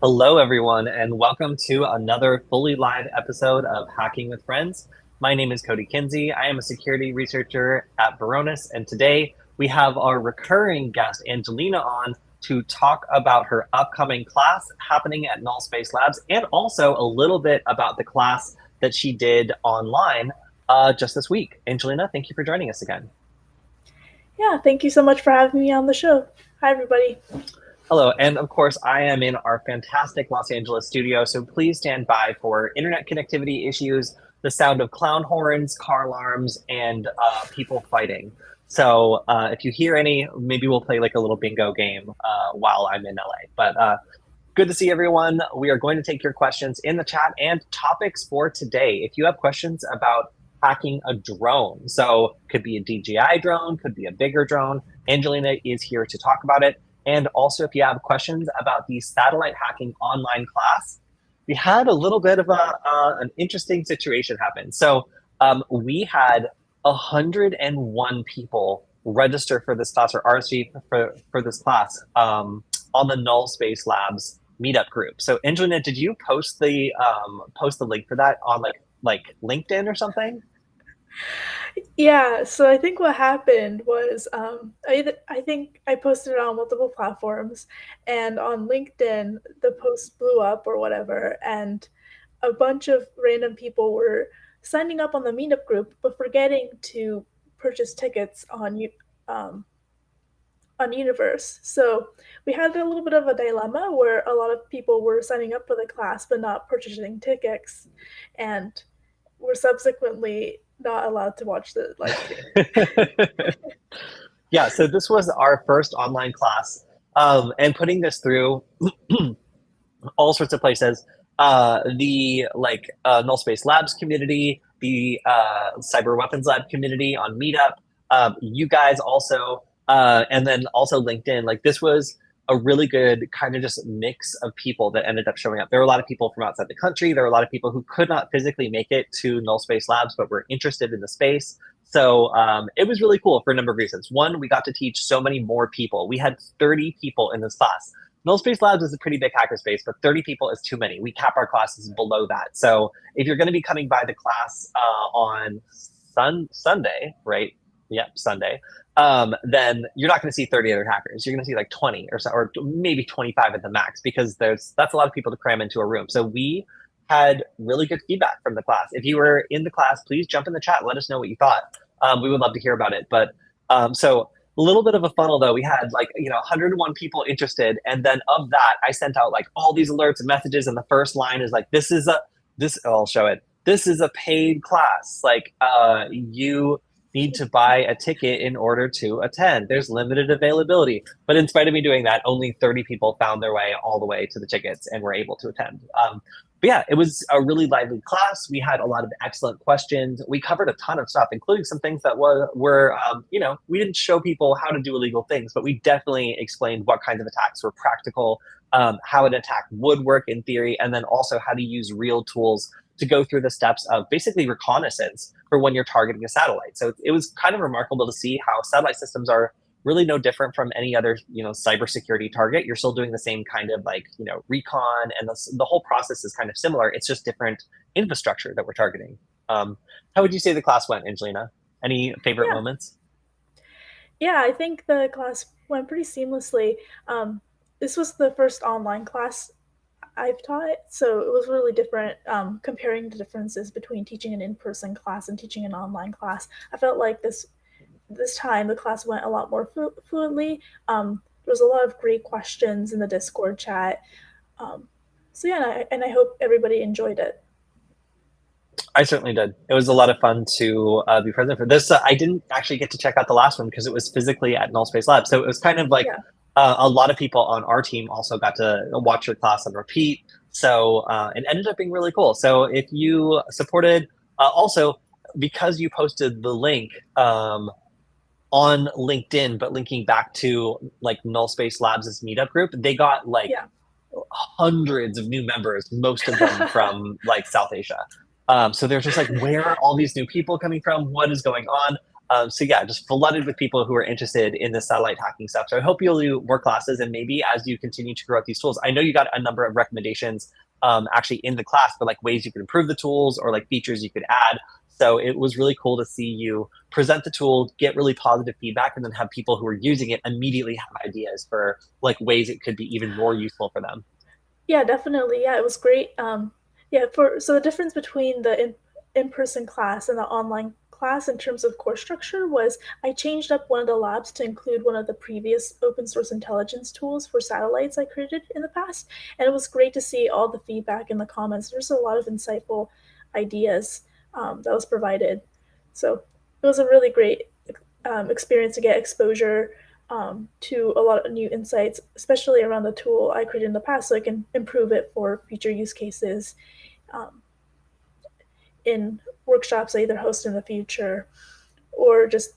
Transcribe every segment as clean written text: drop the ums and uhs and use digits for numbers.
Hello, everyone, and welcome to another fully live episode of Hacking with Friends. My name is Kody Kinzie. I am a security researcher at Varonis, and today we have our recurring guest, Angelina, on to talk about her upcoming class happening at Null Space Labs and also a little bit about the class that she did online just this week. Angelina, thank you for joining us again. Yeah, thank you so much for having me on the show. Hi, everybody. Hello, and of course, I am in our fantastic Los Angeles studio, so please stand by for internet connectivity issues, the sound of clown horns, car alarms, and people fighting. So if you hear any, maybe we'll play like a little bingo game while I'm in LA. But good to see everyone. We are going to take your questions in the chat and topics for today. If you have questions about hacking a drone, so could be a DJI drone, could be a bigger drone, Angelina is here to talk about it. And also, if you have questions about the satellite hacking online class, we had a little bit of an interesting situation happen. So we had 101 people register for this class or RSVP for this class on the Null Space Labs meetup group. So Angelina, did you post the link for that on like LinkedIn or something? Yeah, so I think what happened was I think I posted it on multiple platforms, and on LinkedIn, the post blew up or whatever, and a bunch of random people were signing up on the meetup group, but forgetting to purchase tickets um, on Universe. So we had a little bit of a dilemma where a lot of people were signing up for the class but not purchasing tickets, and were subsequently not allowed to watch the live stream. Yeah, so this was our first online class, and putting this through all sorts of places. The Null Space Labs community, the Cyber Weapons Lab community on Meetup, you guys also, and then also LinkedIn. Like this was a really good kind of just mix of people that ended up showing up. There were a lot of people from outside the country. There were a lot of people who could not physically make it to Null Space Labs, but were interested in the space. So it was really cool for a number of reasons. One, we got to teach so many more people. We had 30 people in this class. Null Space Labs is a pretty big hackerspace, but 30 people is too many. We cap our classes below that. So if you're going to be coming by the class on Sunday, right? Yep, Sunday. Then you're not going to see 30 other hackers. You're going to see like 20 or so, or maybe 25 at the max, because that's a lot of people to cram into a room. So we had really good feedback from the class. If you were in the class, please jump in the chat. Let us know what you thought. We would love to hear about it. But so a little bit of a funnel though. We had 101 people interested, and then of that, I sent out like all these alerts and messages, and the first line is like, I'll show it. This is a paid class. Like you need to buy a ticket in order to attend. There's limited availability. But in spite of me doing that, only 30 people found their way all the way to the tickets and were able to attend. But yeah, it was a really lively class. We had a lot of excellent questions. We covered a ton of stuff, including some things that we didn't show people how to do illegal things, but we definitely explained what kinds of attacks were practical, how an attack would work in theory, and then also how to use real tools to go through the steps of basically reconnaissance for when you're targeting a satellite. So it was kind of remarkable to see how satellite systems are really no different from any other, cybersecurity target. You're still doing the same kind of recon, and the whole process is kind of similar. It's just different infrastructure that we're targeting. How would you say the class went, Angelina? Any favorite Yeah, moments? yeah, I think the class went pretty seamlessly. This was the first online class I've taught, so it was really different. Comparing the differences between teaching an in-person class and teaching an online class, I felt like this time the class went a lot more fluently. There was a lot of great questions in the Discord chat. Um, so yeah, and I hope everybody enjoyed it. I certainly did. It was a lot of fun to be present for this. I didn't actually get to check out the last one because it was physically at Null Space Lab. So it was kind of like Yeah, a lot of people on our team also got to watch your class on repeat. So it ended up being really cool. So if you supported, also because you posted the link on LinkedIn, but linking back to like Null Space Labs' meetup group, they got like yeah. hundreds of new members, most of them from like South Asia. So they're just like, where are all these new people coming from? What is going on? So yeah, just flooded with people who are interested in this satellite hacking stuff. So I hope you'll do more classes, and maybe as you continue to grow out these tools, I know you got a number of recommendations actually in the class for like ways you could improve the tools or like features you could add. So it was really cool to see you present the tool, get really positive feedback, and then have people who are using it immediately have ideas for like ways it could be even more useful for them. Yeah, definitely. Yeah, it was great. Yeah, for so the difference between the in-person class and the online class in terms of course structure was I changed up one of the labs to include one of the previous open source intelligence tools for satellites I created in the past, and it was great to see all the feedback in the comments. There's a lot of insightful ideas that was provided, so it was a really great experience to get exposure to a lot of new insights, especially around the tool I created in the past, so I can improve it for future use cases um, in workshops I either host in the future or just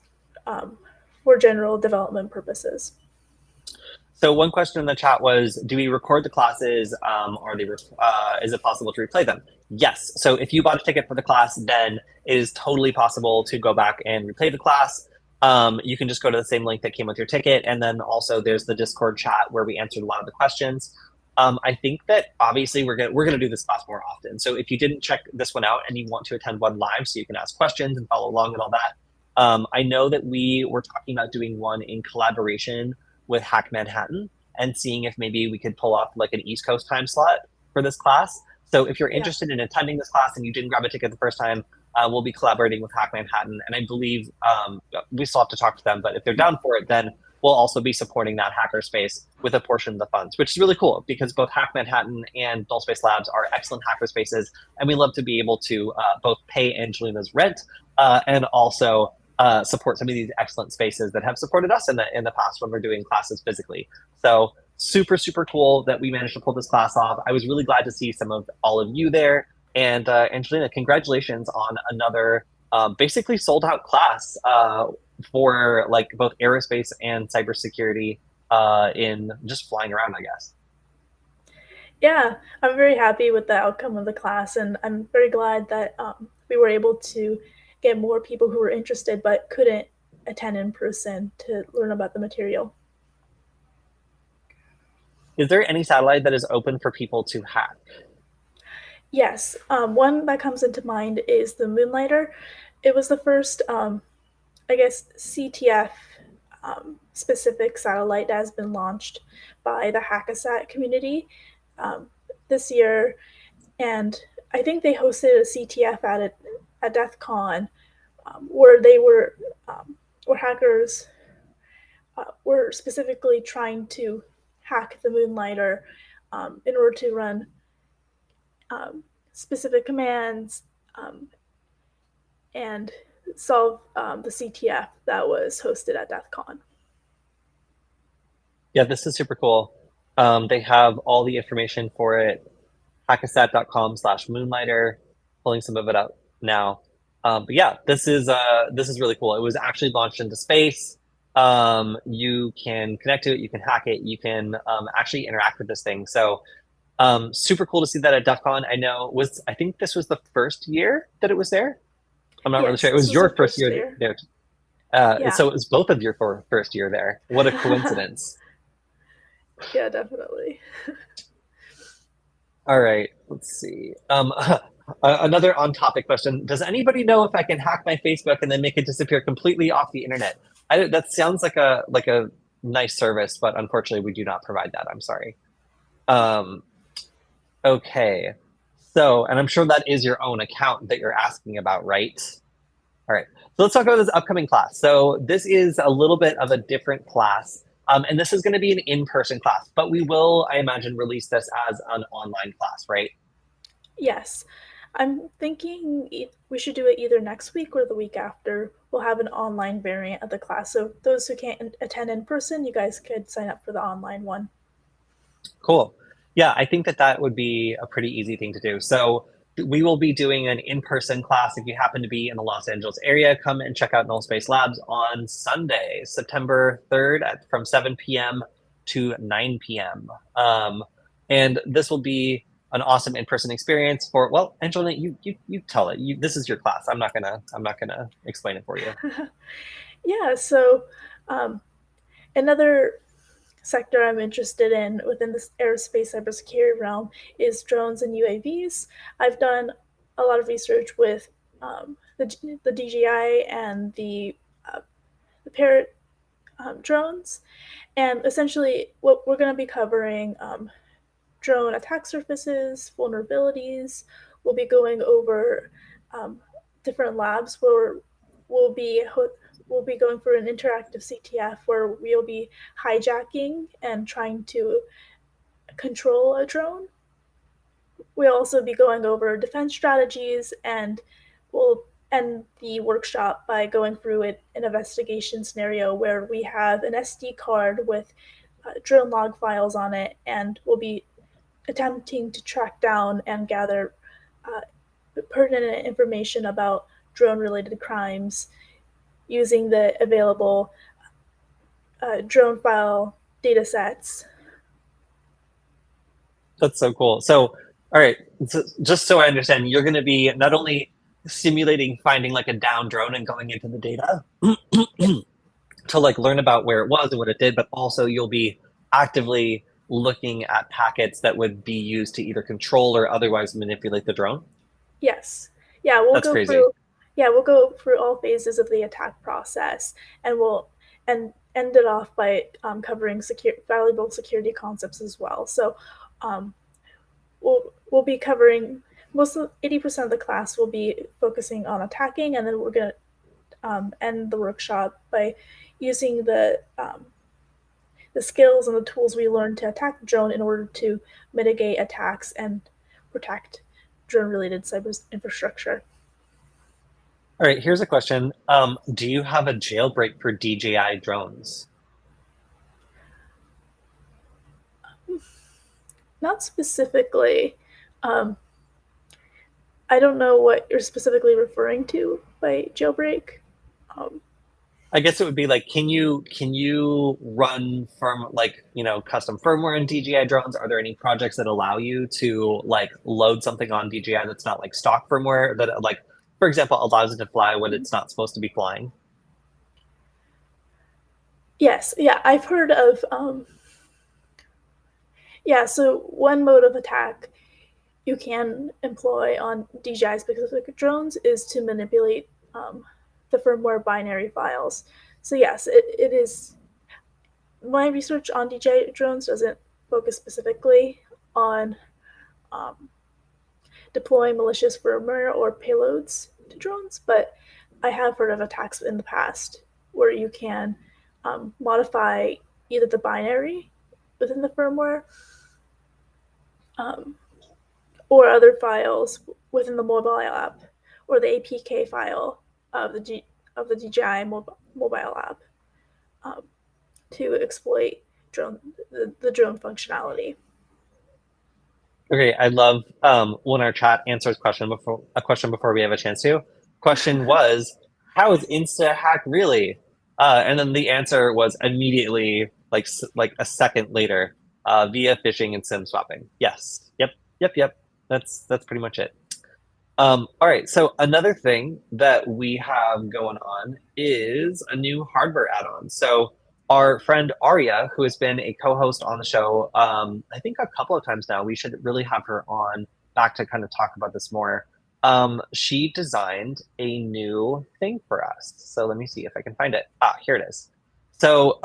um, for general development purposes. So one question in the chat was, do we record the classes? Is it possible to replay them? Yes. So if you bought a ticket for the class, then it is totally possible to go back and replay the class. You can just go to the same link that came with your ticket. And then also there's the Discord chat where we answered a lot of the questions. I think that obviously we're gonna do this class more often. So if you didn't check this one out and you want to attend one live so you can ask questions and follow along and all that, I know that we were talking about doing one in collaboration with Hack Manhattan and seeing if maybe we could pull off like an East Coast time slot for this class. So if you're Yeah. interested in attending this class and you didn't grab a ticket the first time, we'll be collaborating with Hack Manhattan. And I believe we still have to talk to them, but if they're down for it, then we'll also be supporting that hackerspace with a portion of the funds, which is really cool because both Hack Manhattan and Null Space Labs are excellent hackerspaces. And we love to be able to both pay Angelina's rent and also support some of these excellent spaces that have supported us in the past when we're doing classes physically. So super cool that we managed to pull this class off. I was really glad to see some of all of you there. And Angelina, congratulations on another basically sold out class for like both aerospace and cybersecurity in just flying around, I guess. Yeah, I'm very happy with the outcome of the class, and I'm very glad that we were able to get more people who were interested but couldn't attend in person to learn about the material. Is there any satellite that is open for people to hack? Yes, one that comes into mind is the Moonlighter. It was the first, I guess, CTF specific satellite that has been launched by the Hackasat community this year, and I think they hosted a CTF at DEF CON where they were where hackers were specifically trying to hack the Moonlighter in order to run specific commands and solve the CTF that was hosted at DEF CON. Yeah, this is super cool. They have all the information for it. Hackasat.com/moonlighter. Pulling some of it up now. But yeah, this is really cool. It was actually launched into space. You can connect to it, you can hack it, you can actually interact with this thing. So super cool to see that at DEF CON. I think this was the first year that it was there. I'm not really Yes, sure. It this was was your the first first year year. there. Yeah. So it was both of your first year there. What a coincidence. Yeah, definitely. All right, let's see. Another on-topic question. Does anybody know if I can hack my Facebook and then make it disappear completely off the internet? That sounds like a nice service, but unfortunately we do not provide that. I'm sorry. Um, okay. So, and I'm sure that is your own account that you're asking about, right? All right. So let's talk about this upcoming class. So this is a little bit of a different class. And this is going to be an in-person class, but we will, I imagine, release this as an online class, right? Yes. I'm thinking we should do it either next week or the week after. We'll have an online variant of the class. So those who can't attend in person, you guys could sign up for the online one. Cool. Yeah, I think that would be a pretty easy thing to do. So we will be doing an in-person class. If you happen to be in the Los Angeles area, come and check out Null Space Labs on Sunday, September 3rd from 7 p.m. to 9 p.m. And this will be an awesome in-person experience for, well, Angelina, you tell it. This is your class. I'm not gonna explain it for you. Yeah, so um, another sector I'm interested in within this aerospace cybersecurity realm is drones and UAVs. I've done a lot of research with the DJI and the Parrot drones, and essentially what we're going to be covering drone attack surfaces, vulnerabilities. We'll be going over um, different labs where we'll be we'll be going for an interactive CTF where we'll be hijacking and trying to control a drone. We'll also be going over defense strategies, and we'll end the workshop by going through an investigation scenario where we have an SD card with drone log files on it, and we'll be attempting to track down and gather uh, pertinent information about drone related crimes using the available drone file data sets. That's so cool. So, all right, so just so I understand, you're going to be not only simulating finding like a down drone and going into the data Yep. to like learn about where it was and what it did, but also you'll be actively looking at packets that would be used to either control or otherwise manipulate the drone. Yes. Yeah, we'll That's go crazy. through we'll go through all phases of the attack process, and we'll end it off by covering valuable security concepts as well. So um, we'll be covering most of 80% of the class will be focusing on attacking, and then we're going to end the workshop by using the skills and the tools we learned to attack the drone in order to mitigate attacks and protect drone related cyber infrastructure. All right, here's a question. Do you have a jailbreak for DJI drones? Not specifically. Um, I don't know what you're specifically referring to by jailbreak. Um, I guess it would be like, can you run custom firmware in DJI drones? Are there any projects that allow you to like load something on DJI that's not like stock firmware that like, for example, allows it to fly when it's not supposed to be flying? yes, yeah, I've heard of. Yeah, so one mode of attack you can employ on DJI specific drones is to manipulate the firmware binary files. So yes, it is. My research on DJI drones doesn't focus specifically on um, deploying malicious firmware or payloads to drones, but I have heard of attacks in the past where you can modify either the binary within the firmware um, or other files within the mobile app or the APK file of of the DJI mobile app um, to exploit the drone functionality. Okay, I love when our chat answers question before we have a chance to. Question was, how is Insta hack really? And then the answer was immediately like a second later, via phishing and SIM swapping. Yes. Yep. Yep. Yep. That's pretty much it. All right. So another thing that we have going on is a new hardware add-on. So our friend Aria, who has been a co-host on the show, I think a couple of times now, we should really have her on back to kind of talk about this more. She designed a new thing for us. So let me see if I can find it. Ah, here it is. So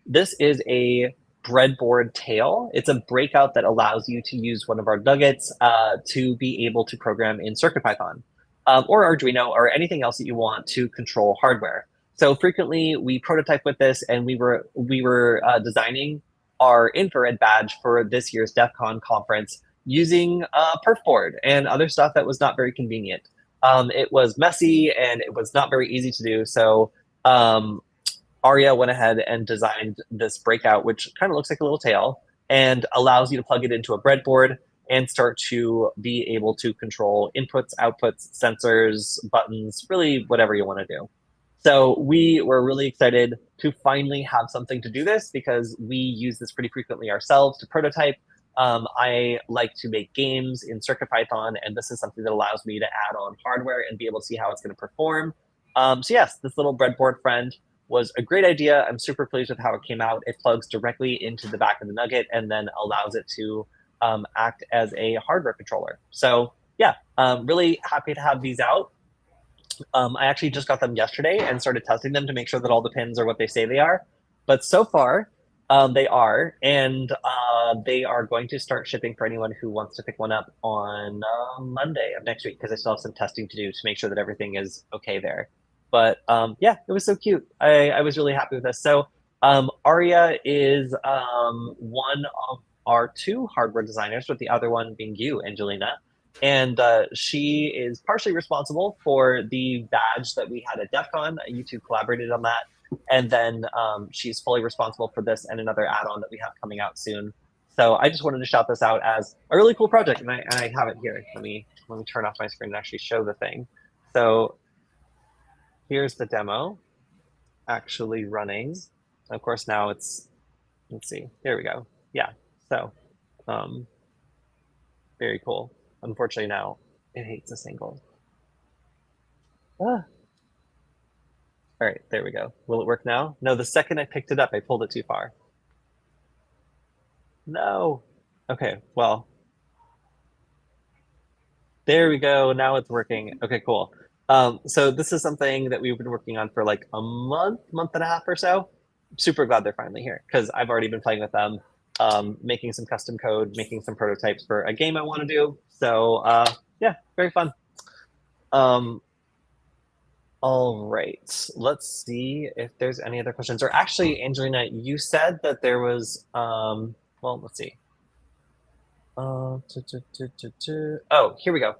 this is a breadboard tail. It's a breakout that allows you to use one of our nuggets to be able to program in CircuitPython or Arduino or anything else that you want to control hardware. So frequently we prototype with this, and we were designing our infrared badge for this year's DEF CON conference using perfboard and other stuff that was not very convenient. It was messy and it was not very easy to do. So Aria went ahead and designed this breakout, which kind of looks like a little tail and allows you to plug it into a breadboard and start to be able to control inputs, outputs, sensors, buttons, really whatever you want to do. So we were really excited to finally have something to do this because we use this pretty frequently ourselves to prototype. I like to make games in CircuitPython, and this is something that allows me to add on hardware and be able to see how it's going to perform. So yes, this little breadboard friend was a great idea. I'm super pleased with how it came out. It plugs directly into the back of the Nugget and then allows it to act as a hardware controller. So yeah, really happy to have these out. I actually just got them yesterday and started testing them to make sure that all the pins are what they say they are. But so far, they are, and they are going to start shipping for anyone who wants to pick one up on Monday of next week because I still have some testing to do to make sure that everything is okay there. But yeah, it was so cute. I was really happy with this. So Aria is one of our two hardware designers, with the other one being you, Angelina. And she is partially responsible for the badge that we had at DEF CON. You two collaborated on that. And then she's fully responsible for this and another add-on that we have coming out soon. So I just wanted to shout this out as a really cool project, and I have it here. Let me turn off my screen and actually show the thing. So here's the demo actually running. Of course, now it's, let's see, here we go. Yeah, so very cool. Unfortunately now it hates this angle. Ah. All right, there we go. Will it work now? No, the second I picked it up, I pulled it too far. No. Okay, well, there we go. Now it's working. Okay, cool. So this is something that we've been working on for like a month and a half or so. Super glad they're finally here because I've already been playing with them, making some custom code, making some prototypes for a game I want to do. So yeah, very fun. All right, let's see if there's any other questions. Or actually, Angelina, you said that there was, well, let's see. Oh, here we go.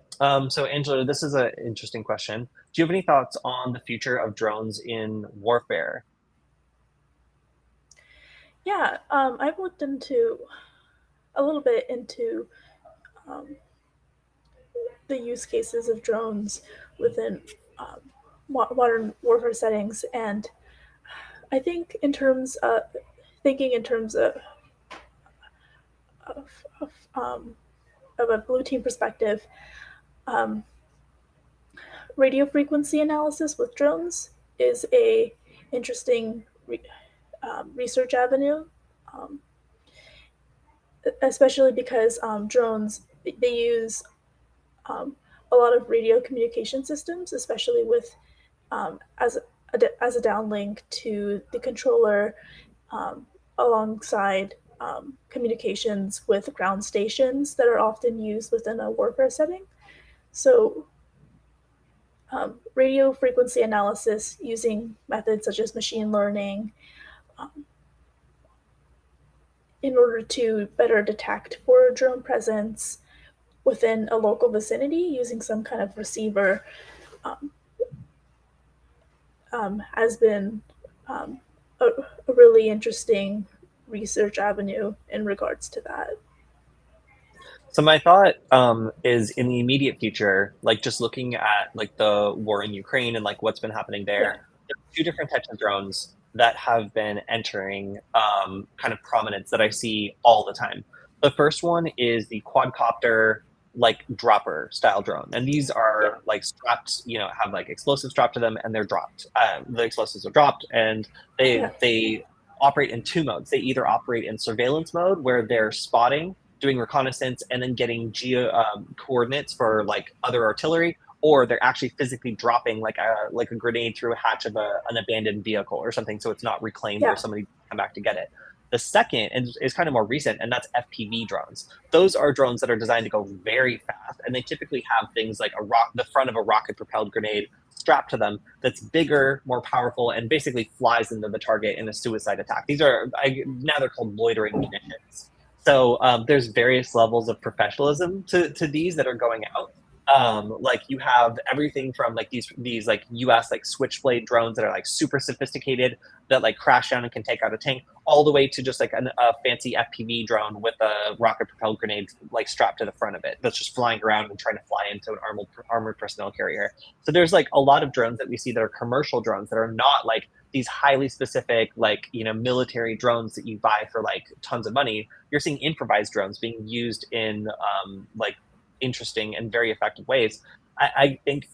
So Angela, this is an interesting question. Do you have any thoughts on the future of drones in warfare? Yeah, I've looked into a little bit into um, the use cases of drones within um, modern warfare settings, and I think in terms of thinking in terms of, of, um, of a blue team perspective, um, radio frequency analysis with drones is a interesting research avenue, um, especially because drones they use um, a lot of radio communication systems, especially with as a downlink to the controller, um, alongside communications with ground stations that are often used within a warfare setting. So, radio frequency analysis using methods such as machine learning um, in order to better detect for drone presence within a local vicinity using some kind of receiver um, has been um, a really interesting research avenue in regards to that. So my thought is in the immediate future, like just looking at like the war in Ukraine and like what's been happening Yeah, there, there are two different types of drones that have been entering kind of prominence that I see all the time. The first one is the quadcopter like dropper style drone, and these yeah, are like strapped, have like explosives strapped to them, and they're dropped. The explosives are dropped, and yeah, they operate in two modes. They either operate in surveillance mode where they're spotting, doing reconnaissance, and then getting geo coordinates for like other artillery, or they're actually physically dropping like a grenade through a hatch of an abandoned vehicle or something, so it's not reclaimed or yeah, somebody come back to get it. The second is kind of more recent, and that's FPV drones. Those are drones that are designed to go very fast, and they typically have things like the front of a rocket-propelled grenade strapped to them that's bigger, more powerful, and basically flies into the target in a suicide attack. Now they're called loitering munitions. So there's various levels of professionalism to these that are going out. Like you have everything from like these like US like switchblade drones that are like super sophisticated that like crash down and can take out a tank, all the way to just like a fancy FPV drone with a rocket propelled grenade like strapped to the front of it that's just flying around and trying to fly into an armored personnel carrier. So there's like a lot of drones that we see that are commercial drones that are not like these highly specific like military drones that you buy for like tons of money. You're seeing improvised drones being used in like interesting and very effective ways. I think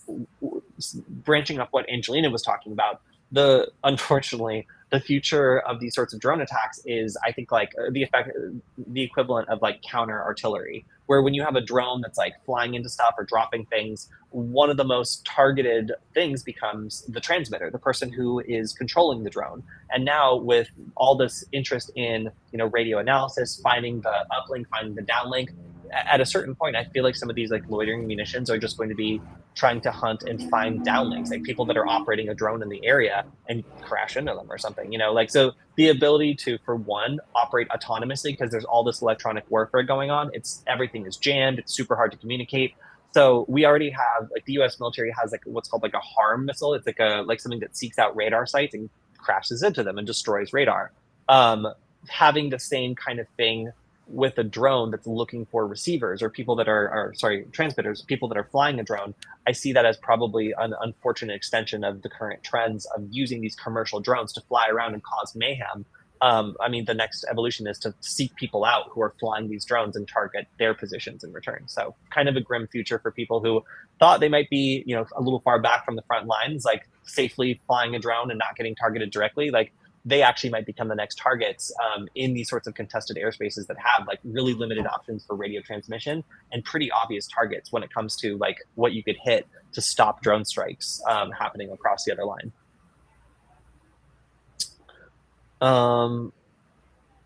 branching off what Angelina was talking about, the unfortunately the future of these sorts of drone attacks is, I think, like the equivalent of like counter artillery, where when you have a drone that's like flying into stuff or dropping things, one of the most targeted things becomes the transmitter, the person who is controlling the drone. And now with all this interest in radio analysis, finding the uplink, finding the downlink, at a certain point, I feel like some of these like loitering munitions are just going to be trying to hunt and find downlinks, like people that are operating a drone in the area and crash into them or something, like, so the ability to, for one, operate autonomously because there's all this electronic warfare going on. Everything is jammed. It's super hard to communicate. So we already have like the U.S. military has like what's called like a harm missile. It's like something that seeks out radar sites and crashes into them and destroys radar. Having the same kind of thing with a drone that's looking for receivers or people that are sorry, transmitters, people that are flying a drone, I see that as probably an unfortunate extension of the current trends of using these commercial drones to fly around and cause mayhem. I mean, the next evolution is to seek people out who are flying these drones and target their positions in return. So kind of a grim future for people who thought they might be, a little far back from the front lines, like safely flying a drone and not getting targeted directly. Like they actually might become the next targets in these sorts of contested airspaces that have like really limited options for radio transmission and pretty obvious targets when it comes to like what you could hit to stop drone strikes happening across the other line.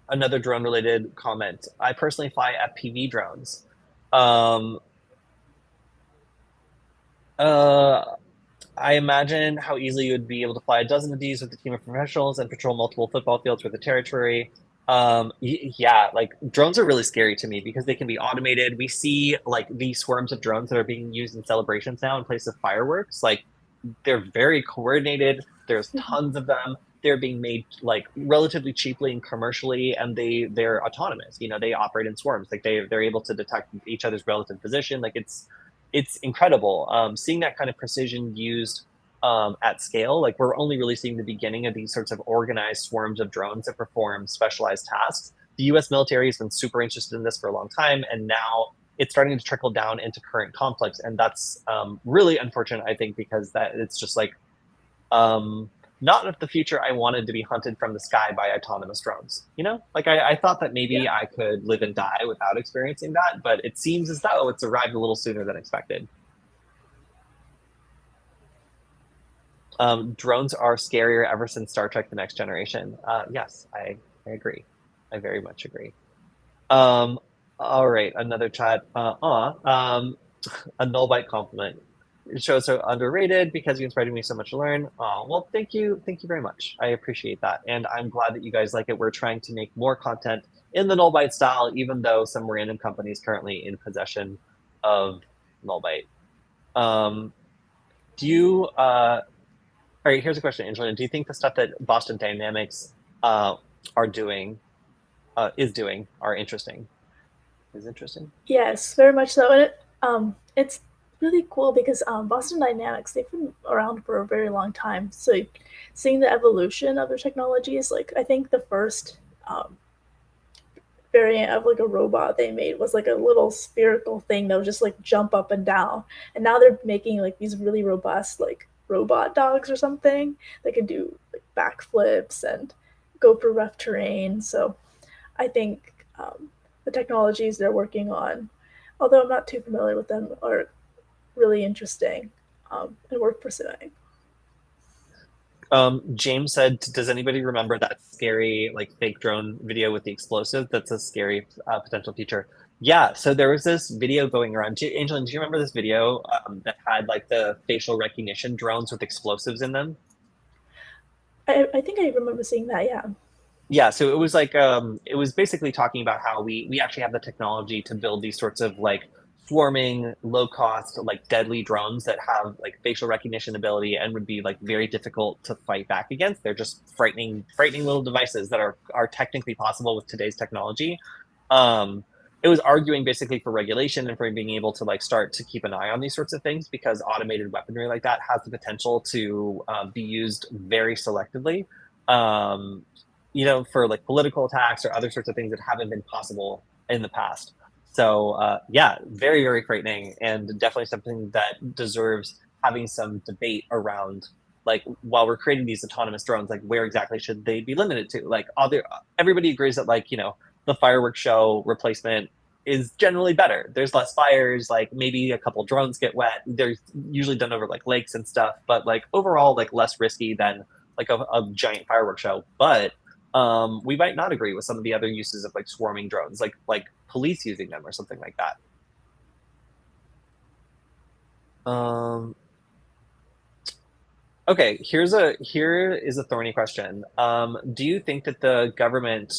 Another drone related comment. I personally fly FPV drones. I imagine how easily you would be able to fly a dozen of these with a team of professionals and patrol multiple football fields for the territory. Yeah, like drones are really scary to me because they can be automated. We see like these swarms of drones that are being used in celebrations now in place of fireworks. Like they're very coordinated. There's tons of them. They're being made like relatively cheaply and commercially, and they're autonomous. They operate in swarms. Like they're able to detect each other's relative position. Like it's incredible seeing that kind of precision used at scale. Like we're only really seeing the beginning of these sorts of organized swarms of drones that perform specialized tasks. The U.S. military has been super interested in this for a long time, and now it's starting to trickle down into current conflicts, and that's really unfortunate, I think, because that it's just like not the future I wanted to be hunted from the sky by autonomous drones. Like I thought that maybe I could live and die without experiencing that, but it seems as though it's arrived a little sooner than expected. Drones are scarier ever since Star Trek: The Next Generation. Yes, I agree. I very much agree. All right, another chat. A null byte compliment. Shows are underrated because you inspired me so much to learn. Oh, well, thank you very much. I appreciate that, and I'm glad that you guys like it. We're trying to make more content in the null byte style, even though some random company is currently in possession of null byte. Do you? All right, here's a question, Angelina. Do you think the stuff that Boston Dynamics are doing, are interesting? Is interesting? Yes, very much so. And it's really cool because Boston Dynamics, they've been around for a very long time. So seeing the evolution of their technologies, like I think the first variant of like a robot they made was like a little spherical thing that would just like jump up and down. And now they're making like these really robust like robot dogs or something that can do like backflips and go for rough terrain. So I think the technologies they're working on, although I'm not too familiar with them, are really interesting and worth pursuing. James said, "Does anybody remember that scary like fake drone video with the explosive? That's a scary potential future." Yeah, so there was this video going around. Angelina, do you remember this video that had like the facial recognition drones with explosives in them? I think I remember seeing that. Yeah. Yeah, so it was basically talking about how we actually have the technology to build these sorts of like swarming, low cost, like deadly drones that have like facial recognition ability and would be like very difficult to fight back against. They're just frightening little devices that are technically possible with today's technology. Um, it was arguing basically for regulation and for being able to like start to keep an eye on these sorts of things because automated weaponry like that has the potential to be used very selectively. Um, for like political attacks or other sorts of things that haven't been possible in the past. So yeah, very, very frightening and definitely something that deserves having some debate around like while we're creating these autonomous drones, like where exactly should they be limited to? Like everybody agrees that like, the fireworks show replacement is generally better. There's less fires, like maybe a couple drones get wet. They're usually done over like lakes and stuff, but like overall like less risky than like a giant fireworks show. But we might not agree with some of the other uses of like swarming drones, like police using them or something like that. Um, okay, here is a thorny question. Do you think that the government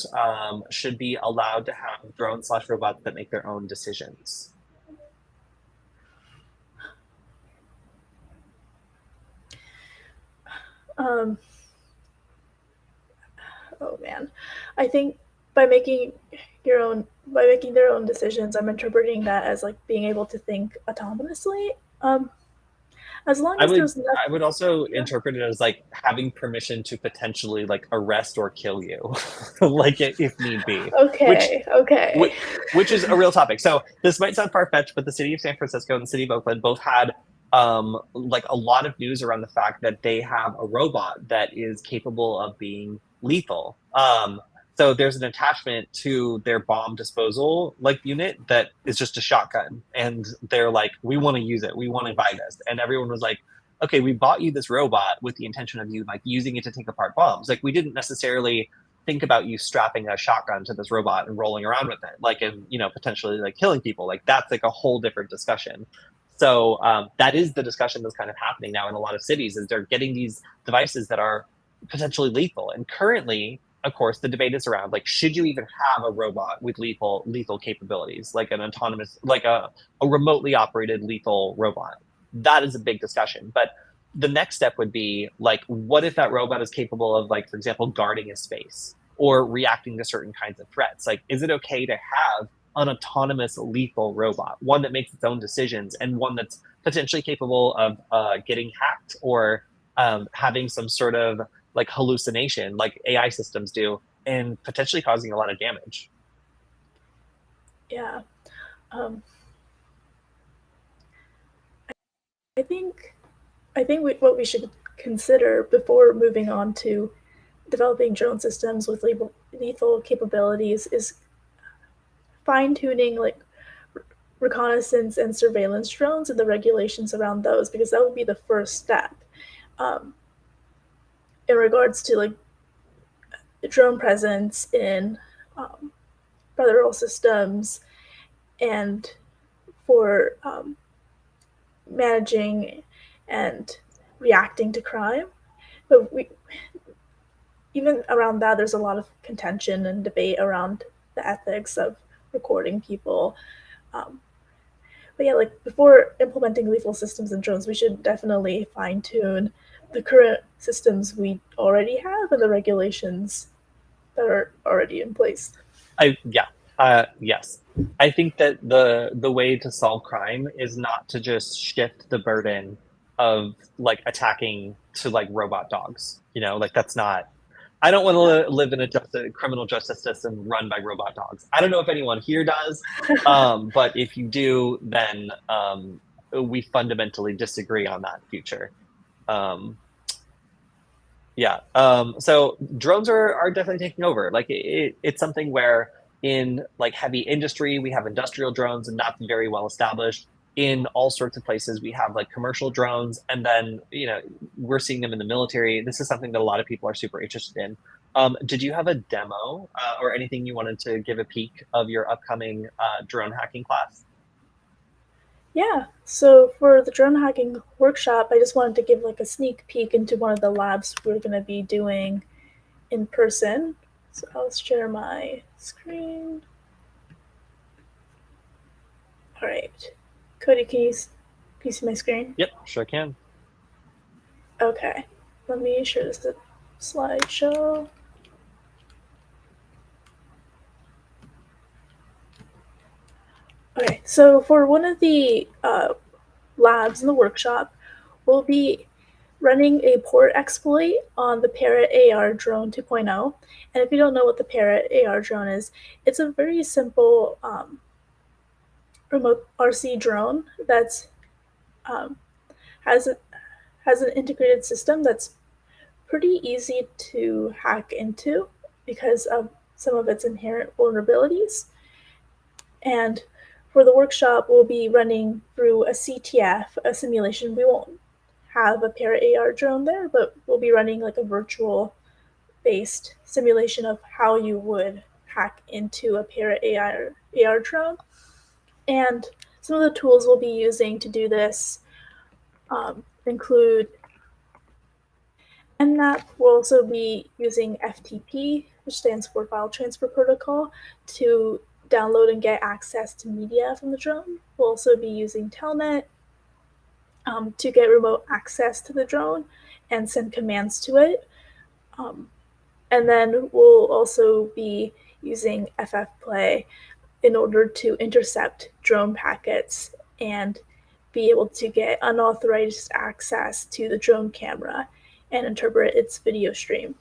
should be allowed to have drones/robots that make their own decisions? Um, oh man, I think by making by making their own decisions, I'm interpreting that as like being able to think autonomously. Um, as long I as would there's enough, I would also yeah. interpret it as like having permission to potentially like arrest or kill you, like if need be, which Okay, okay. which which is a real topic. So this might sound far fetched, but the city of San Francisco and the city of Oakland both had like a lot of news around the fact that they have a robot that is capable of being lethal. So there's an attachment to their bomb disposal like unit that is just a shotgun, and they're like, "We want to use it. We want to buy this." And everyone was like, "Okay, we bought you this robot with the intention of you like using it to take apart bombs. Like we didn't necessarily think about you strapping a shotgun to this robot and rolling around with it, like and potentially like killing people. Like that's like a whole different discussion." So that is the discussion that's kind of happening now in a lot of cities is they're getting these devices that are potentially lethal. And currently, of course, the debate is around like should you even have a robot with lethal capabilities, like an autonomous, like a remotely operated lethal robot? That is a big discussion. But the next step would be like, what if that robot is capable of, like, for example, guarding a space or reacting to certain kinds of threats? Like, is it okay to have an autonomous lethal robot, one that makes its own decisions and one that's potentially capable of getting hacked or having some sort of like hallucination like AI systems do and potentially causing a lot of damage? Yeah. Um, I think what we should consider before moving on to developing drone systems with lethal capabilities is fine tuning like reconnaissance and surveillance drones and the regulations around those, because that would be the first step um, in regards to like drone presence in um, federal systems and for managing and reacting to crime. But even around that, there's a lot of contention and debate around the ethics of recording people. Um, but yeah, like before implementing lethal systems and drones, we should definitely fine tune the current systems we already have and the regulations that are already in place. Yeah, yes. I think that the way to solve crime is not to just shift the burden of like attacking to like robot dogs. Like that's not. I don't want to Yeah. live in a criminal justice system run by robot dogs. I don't know if anyone here does, but if you do, then we fundamentally disagree on that future. Um, yeah. So drones are definitely taking over. Like it's something where in like heavy industry, we have industrial drones and not very well established. In all sorts of places, we have like commercial drones, and then we're seeing them in the military. This is something that a lot of people are super interested in. Did you have a demo or anything you wanted to give a peek of your upcoming drone hacking class? Yeah. So for the drone hacking workshop, I just wanted to give like a sneak peek into one of the labs we're going to be doing in person. So I'll share my screen. All right. Kody, can you see my screen? Yep, sure can. Okay. Let me share this slideshow. Okay, so for one of the labs in the workshop, we'll be running a port exploit on the Parrot AR drone 2.0. And if you don't know what the Parrot AR drone is, it's a very simple remote RC drone that's um, has a, has an integrated system that's pretty easy to hack into because of some of its inherent vulnerabilities. And for the workshop, we'll be running through a CTF, a simulation. We won't have a Para AR drone there, but we'll be running like a virtual based simulation of how you would hack into a Para AR drone. And some of the tools we'll be using to do this include NNAP. We'll also be using FTP, which stands for File Transfer Protocol, to download and get access to media from the drone. We'll also be using Telnet to get remote access to the drone and send commands to it. And then we'll also be using FFplay in order to intercept drone packets and be able to get unauthorized access to the drone camera and interpret its video stream.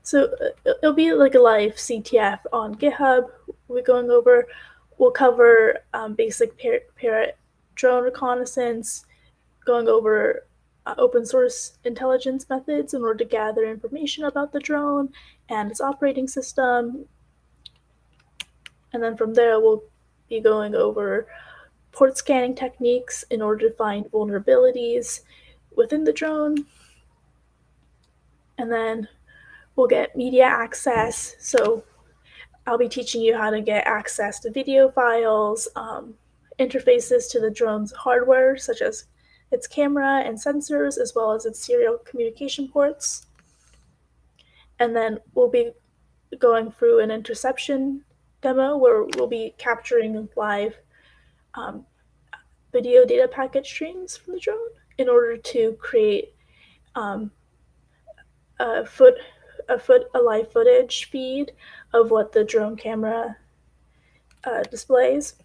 So it'll be like a live CTF on GitHub. We'll cover basic Parrot drone reconnaissance, going over open source intelligence methods in order to gather information about the drone and its operating system. And then from there, we'll be going over port scanning techniques in order to find vulnerabilities within the drone. And then we'll get media access. So I'll be teaching you how to get access to video files, interfaces to the drone's hardware, such as its camera and sensors, as well as its serial communication ports. And then we'll be going through an interception demo where we'll be capturing live video data packet streams from the drone in order to create a live footage feed of what the drone camera displays.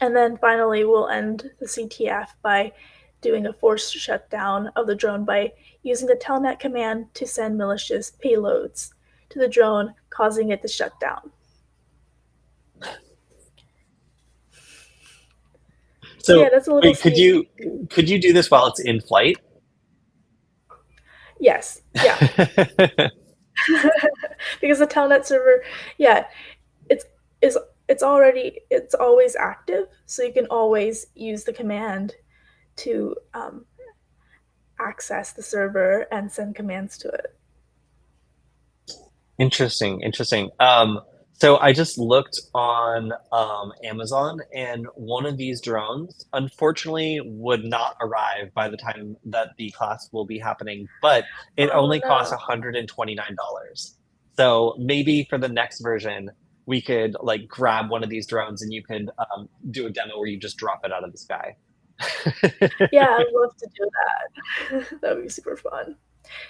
And then finally, we'll end the CTF by doing a forced shutdown of the drone by using the telnet command to send malicious payloads to the drone, causing it to shut down. So yeah, that's a little wait, could you do this while it's in flight? Yes. Yeah. Because the telnet server, yeah, it's it's always active, so you can always use the command to access the server and send commands to it. Interesting, interesting. So I just looked on Amazon, and one of these drones, unfortunately, would not arrive by the time that the class will be happening, but it Oh only costs no. $129. So maybe for the next version, we could like grab one of these drones and you could do a demo where you just drop it out of the sky. Yeah, I'd love to do that. That would be super fun.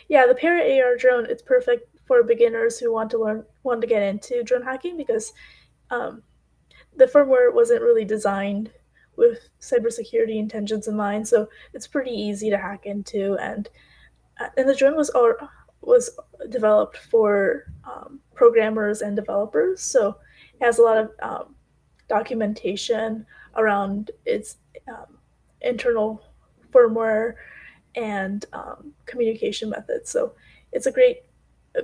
Yeah, the Para AR drone, it's perfect for beginners who want to get into drone hacking because um, the firmware wasn't really designed with cybersecurity intentions in mind, so it's pretty easy to hack into. And the drone was developed for programmers and developers, so it has a lot of documentation around its um, internal firmware and communication methods. So it's a great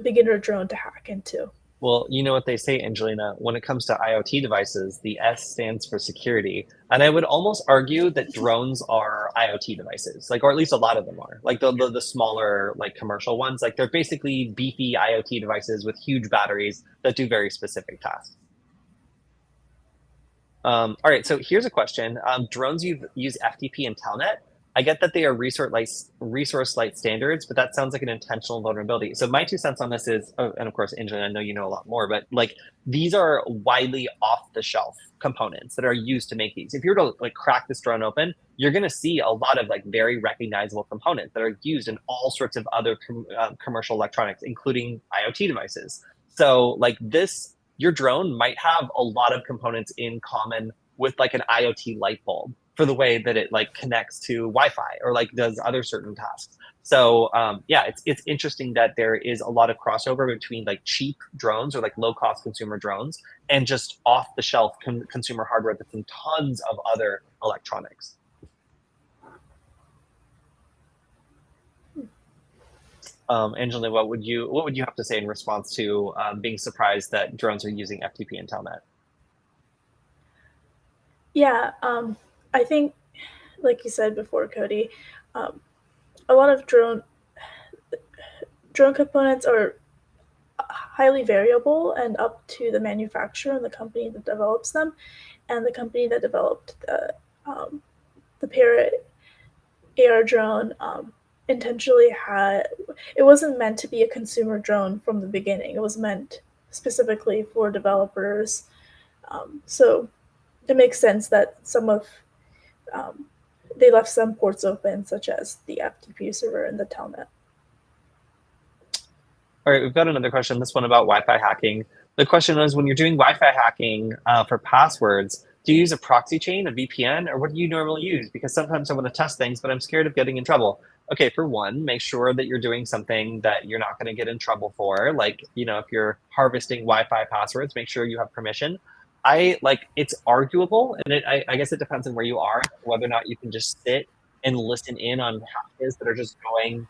beginner drone to hack into. Well, you know what they say, Angelina, when it comes to IoT devices, the S stands for security. And I would almost argue that drones are IoT devices, like, or at least a lot of them are. Like the smaller, like commercial ones, like they're basically beefy IoT devices with huge batteries that do very specific tasks. All right, so here's a question. Drones use FTP and Telnet. I get that they are resource light standards, but that sounds like an intentional vulnerability. So my 2 cents on this is, oh, and of course, Angelina, I know you know a lot more, but like these are widely off the shelf components that are used to make these. If you were to like crack this drone open, you're going to see a lot of like very recognizable components that are used in all sorts of other commercial electronics, including IoT devices. So like this, your drone might have a lot of components in common with like an IoT light bulb for the way that it like connects to Wi-Fi or like does other certain tasks. So yeah, it's interesting that there is a lot of crossover between like cheap drones or like low cost consumer drones and just off the shelf consumer hardware that's in tons of other electronics. Angelina, what would you have to say in response to being surprised that drones are using FTP and Telnet? Yeah, I think, like you said before, Kody, um, a lot of drone components are highly variable and up to the manufacturer and the company that develops them, and the company that developed the Parrot AR drone intentionally had it wasn't meant to be a consumer drone from the beginning. It was meant specifically for developers. So it makes sense that um, they left some ports open, such as the FTP server and the telnet. All right, we've got another question. This one about Wi-Fi hacking. The question is, when you're doing Wi-Fi hacking for passwords, do you use a proxy chain, a VPN, or what do you normally use? Because sometimes I want to test things, but I'm scared of getting in trouble. Okay, for one, make sure that you're doing something that you're not going to get in trouble for. Like, if you're harvesting Wi-Fi passwords, make sure you have permission. I like it's arguable, and I guess it depends on where you are, whether or not you can just sit and listen in on hashes that are just going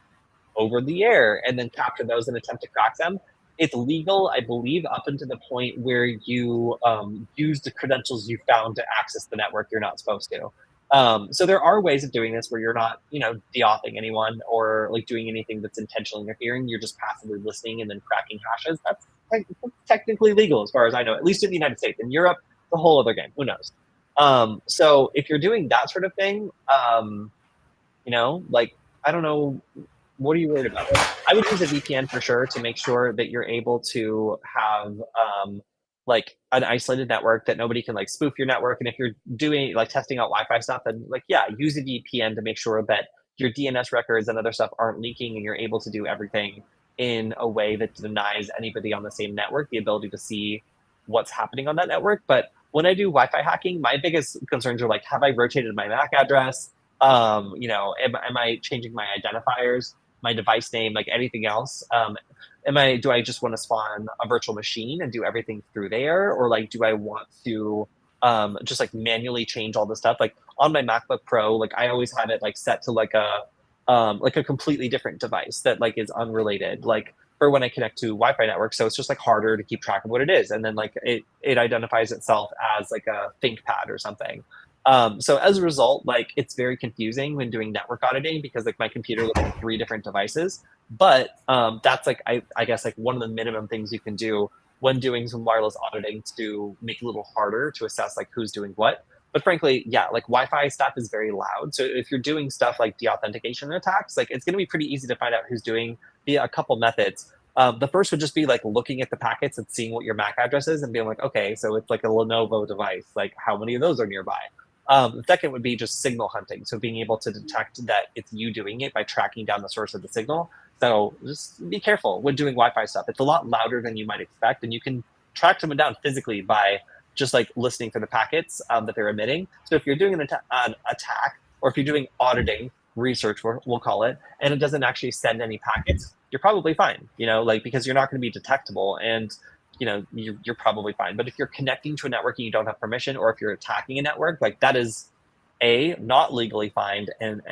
over the air and then capture those and attempt to crack them. It's legal, I believe, up until the point where you use the credentials you found to access the network you're not supposed to. So there are ways of doing this where you're not, de-authing anyone or like doing anything that's intentionally interfering. You're just passively listening and then cracking hashes. That's technically legal as far as I know, at least in the United States. In Europe, the whole other game. Who knows? So if you're doing that sort of thing, like I don't know, what are you worried about? I would use a VPN for sure to make sure that you're able to have like an isolated network that nobody can like spoof your network. And if you're doing like testing out Wi-Fi stuff, then like yeah, use a VPN to make sure that your DNS records and other stuff aren't leaking, and you're able to do everything in a way that denies anybody on the same network the ability to see what's happening on that network. But when I do Wi-Fi hacking, my biggest concerns are like, have I rotated my MAC address? Am I changing my identifiers, my device name, like anything else? Do I just want to spawn a virtual machine and do everything through there? Or like, do I want to just like manually change all the stuff? Like on my MacBook Pro, like I always have it like set to like a completely different device that like is unrelated, like for when I connect to Wi-Fi network. So it's just like harder to keep track of what it is. And then like it identifies itself as like a ThinkPad or something. So as a result, like it's very confusing when doing network auditing because like my computer looks at 3 different devices. But that's like I guess like one of the minimum things you can do when doing some wireless auditing to make it a little harder to assess like who's doing what. But frankly, yeah, like Wi-Fi stuff is very loud. So if you're doing stuff like deauthentication attacks, like it's going to be pretty easy to find out who's doing via a couple methods. The first would just be like looking at the packets and seeing what your MAC address is and being like, okay, so it's like a Lenovo device. Like how many of those are nearby? The second would be just signal hunting. So being able to detect that it's you doing it by tracking down the source of the signal. So just be careful when doing Wi-Fi stuff. It's a lot louder than you might expect, and you can track someone down physically by just like listening for the packets that they're emitting. So if you're doing an attack, or if you're doing auditing research, we'll call it, and it doesn't actually send any packets, you're probably fine. Like because you're not going to be detectable, and you're probably fine. But if you're connecting to a network and you don't have permission, or if you're attacking a network, like that is A, not legally fine, and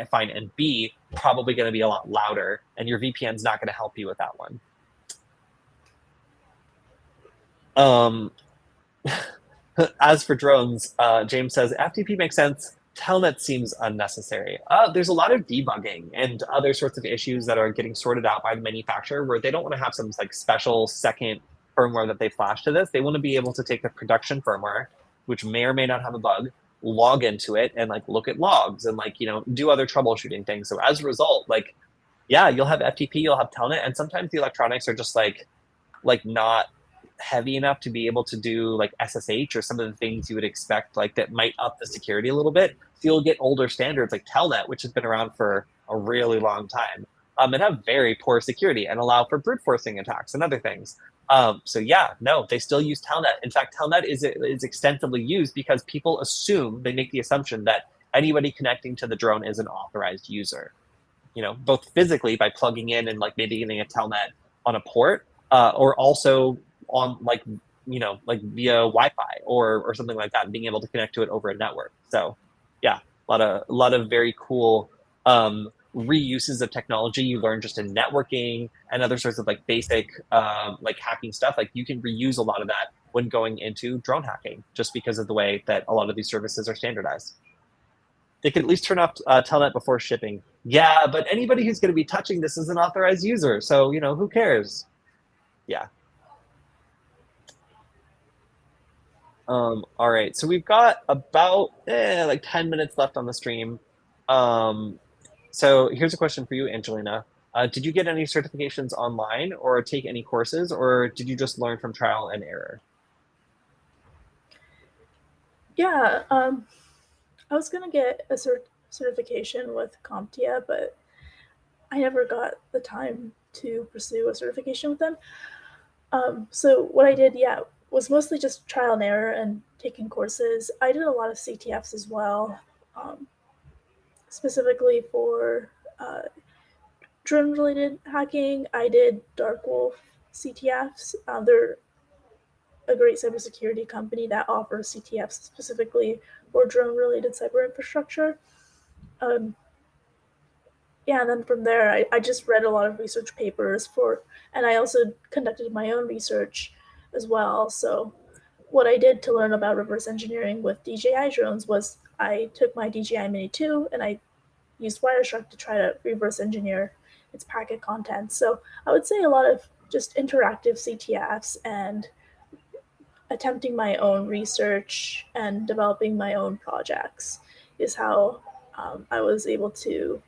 B, probably going to be a lot louder, and your VPN's not going to help you with that one. As for drones, James says FTP makes sense. Telnet seems unnecessary. There's a lot of debugging and other sorts of issues that are getting sorted out by the manufacturer where they don't want to have some like special second firmware that they flash to this. They want to be able to take the production firmware, which may or may not have a bug, log into it and like look at logs and like, do other troubleshooting things. So as a result, like, yeah, you'll have FTP, you'll have Telnet, and sometimes the electronics are just like not heavy enough to be able to do like SSH or some of the things you would expect like that might up the security a little bit. So you'll get older standards like Telnet, which has been around for a really long time, and have very poor security and allow for brute forcing attacks and other things. So yeah, no, they still use Telnet. In fact, Telnet is extensively used because people assume, they make the assumption that anybody connecting to the drone is an authorized user. Both physically by plugging in and like maybe getting a Telnet on a port, or also on like via Wi-Fi or something like that, and being able to connect to it over a network. So yeah, a lot of very cool reuses of technology you learn just in networking and other sorts of like basic like hacking stuff. Like you can reuse a lot of that when going into drone hacking, just because of the way that a lot of these services are standardized. They could at least turn off Telnet before shipping. Yeah, but anybody who's going to be touching this is an authorized user, so who cares? Yeah. All right, so we've got about like 10 minutes left on the stream. Um, so here's a question for you, Angelina. Did you get any certifications online or take any courses, or did you just learn from trial and error? Yeah, I was gonna get a certification with CompTIA, but I never got the time to pursue a certification with them. So what I did, yeah, was mostly just trial and error and taking courses. I did a lot of CTFs as well, um, specifically for drone-related hacking. I did Dark Wolf CTFs. They're a great cybersecurity company that offers CTFs specifically for drone-related cyber infrastructure. Um, yeah, and then from there, I just read a lot of research papers and I also conducted my own research as well. So what I did to learn about reverse engineering with DJI drones was I took my DJI Mini 2 and I used Wireshark to try to reverse engineer its packet content. So I would say a lot of just interactive CTFs and attempting my own research and developing my own projects is how I was able to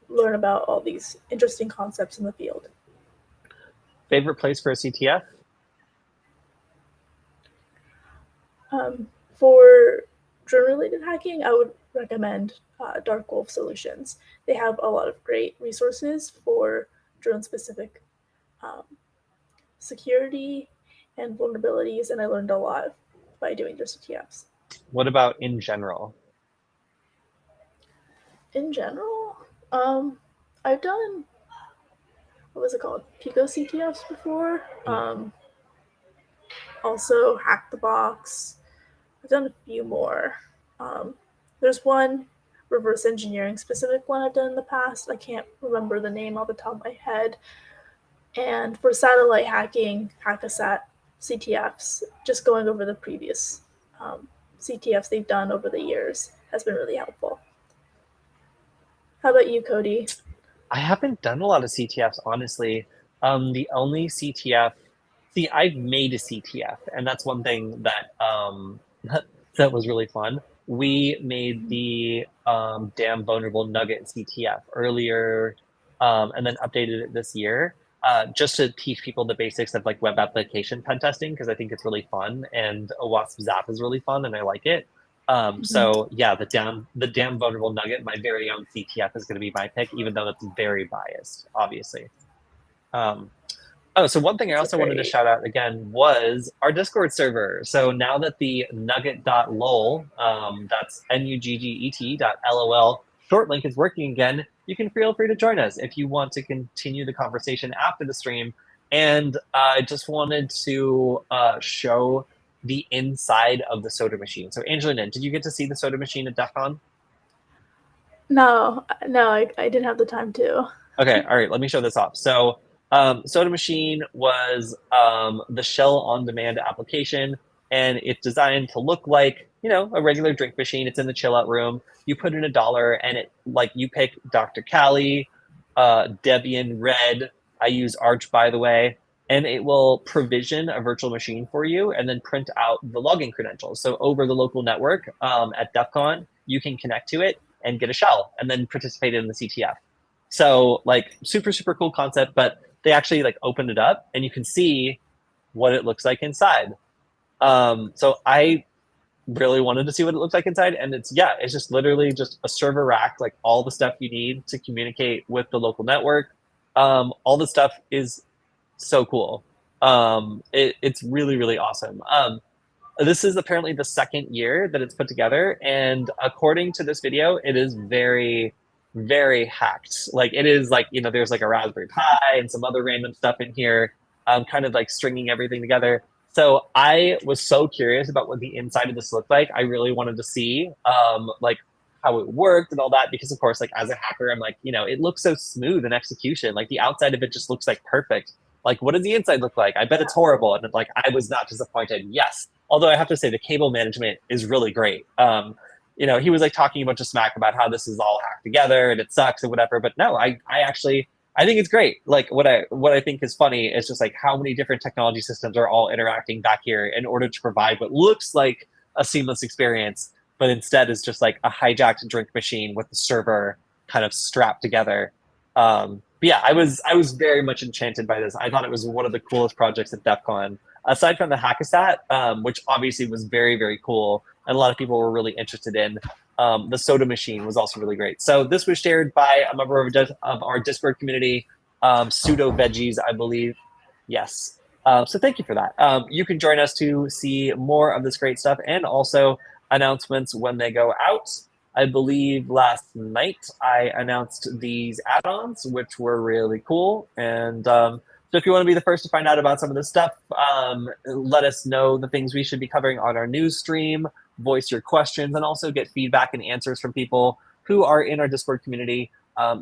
learn about all these interesting concepts in the field. Favorite place for a CTF? For drone related hacking, I would recommend Dark Wolf Solutions. They have a lot of great resources for drone specific um, security and vulnerabilities, and I learned a lot by doing their CTFs. What about in general? In general, I've done, what was it called? Pico CTFs before. Also, Hack the Box. I've done a few more. Um, there's one reverse engineering specific one I've done in the past. I can't remember the name off the top of my head. And for satellite hacking, Hackasat CTFs, just going over the previous CTFs they've done over the years has been really helpful. How about you, Kody? I haven't done a lot of CTFs, honestly. The only CTF, see, I've made a CTF, and that's one thing that that was really fun. We made the damn vulnerable nugget CTF earlier, and then updated it this year, just to teach people the basics of like web application pen testing, because I think it's really fun, and OWASP Zap is really fun, and I like it. So yeah, the damn vulnerable nugget, my very own CTF is going to be my pick, even though that's very biased, obviously. Um, oh, so one thing I That's also wanted to shout out again was our Discord server. So now that the nugget.lol, that's nugget.lol short link is working again, you can feel free to join us if you want to continue the conversation after the stream. And I just wanted to show the inside of the soda machine. So Angelina, did you get to see the soda machine at DEF CON? No, I didn't have the time to. Okay, all right, let me show this off. So Soda Machine was the Shell on-demand application, and it's designed to look like, a regular drink machine. It's in the chill-out room. You put in $1, and it you pick Dr. Cali, Debian Red. I use Arch, by the way. and it will provision a virtual machine for you and then print out the login credentials. So over the local network at DEF CON, you can connect to it and get a shell and then participate in the CTF. So like super, super cool concept, but they actually like opened it up and you can see what it looks like inside. So I really wanted to see what it looks like inside, and it's just literally just a server rack, like all the stuff you need to communicate with the local network. All the stuff is so cool. It's really, really awesome. This is apparently the second year that it's put together, and according to this video, it is very, very hacked. Like it is like, there's like a Raspberry Pi and some other random stuff in here, kind of like stringing everything together. So I was so curious about what the inside of this looked like. I really wanted to see like how it worked and all that, because of course, like as a hacker, I'm like, it looks so smooth in execution. Like the outside of it just looks like perfect. Like, what does the inside look like? I bet it's horrible. And like, I was not disappointed. Yes. Although I have to say the cable management is really great. He was like talking a bunch of smack about how this is all hacked together and it sucks and whatever. But no, I actually, I think it's great. Like what I think is funny is just like how many different technology systems are all interacting back here in order to provide what looks like a seamless experience, but instead is just like a hijacked drink machine with the server kind of strapped together. But yeah, I was very much enchanted by this. I thought it was one of the coolest projects at DEF CON. Aside from the Hackasat, which obviously was very, very cool, and a lot of people were really interested in, the soda machine was also really great. So this was shared by a member of our Discord community, Pseudo Veggies, I believe. Yes. So thank you for that. You can join us to see more of this great stuff and also announcements when they go out. I believe last night I announced these add-ons, which were really cool. And so if you want to be the first to find out about some of this stuff, let us know the things we should be covering on our news stream, voice your questions, and also get feedback and answers from people who are in our Discord community.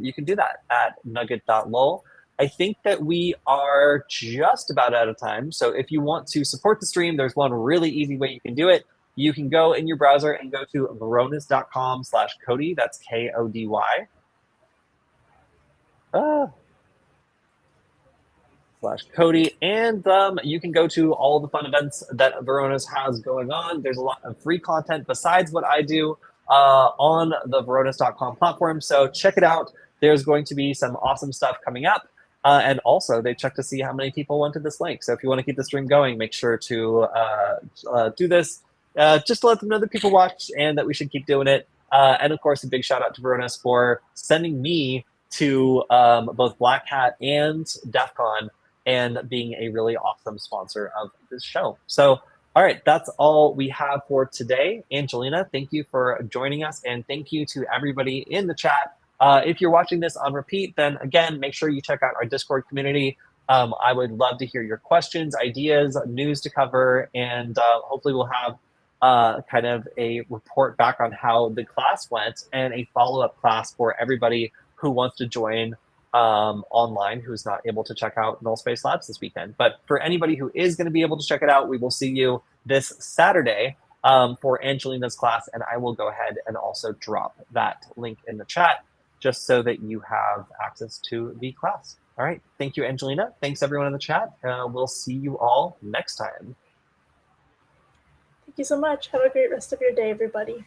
You can do that at nugget.lol. I think that we are just about out of time. So if you want to support the stream, there's one really easy way you can do it. You can go in your browser and go to varonis.com/Kody. That's Kody. /Kody. And you can go to all the fun events that Varonis has going on. There's a lot of free content besides what I do on the varonis.com platform. So check it out. There's going to be some awesome stuff coming up. And also, they check to see how many people went to this link. So if you want to keep the stream going, make sure to do this. Just to let them know that people watched and that we should keep doing it. And of course, a big shout out to Varonis for sending me to both Black Hat and DEF CON and being a really awesome sponsor of this show. So, all right, that's all we have for today. Angelina, thank you for joining us, and thank you to everybody in the chat. If you're watching this on repeat, then again, make sure you check out our Discord community. I would love to hear your questions, ideas, news to cover, and hopefully we'll have kind of a report back on how the class went and a follow-up class for everybody who wants to join online, who's not able to check out Null Space Labs this weekend. But for anybody who is going to be able to check it out, we will see you this Saturday for Angelina's class, and I will go ahead and also drop that link in the chat just so that you have access to the class. All right. Thank you, Angelina. Thanks, everyone in the chat. We'll see you all next time. Thank you so much. Have a great rest of your day, everybody.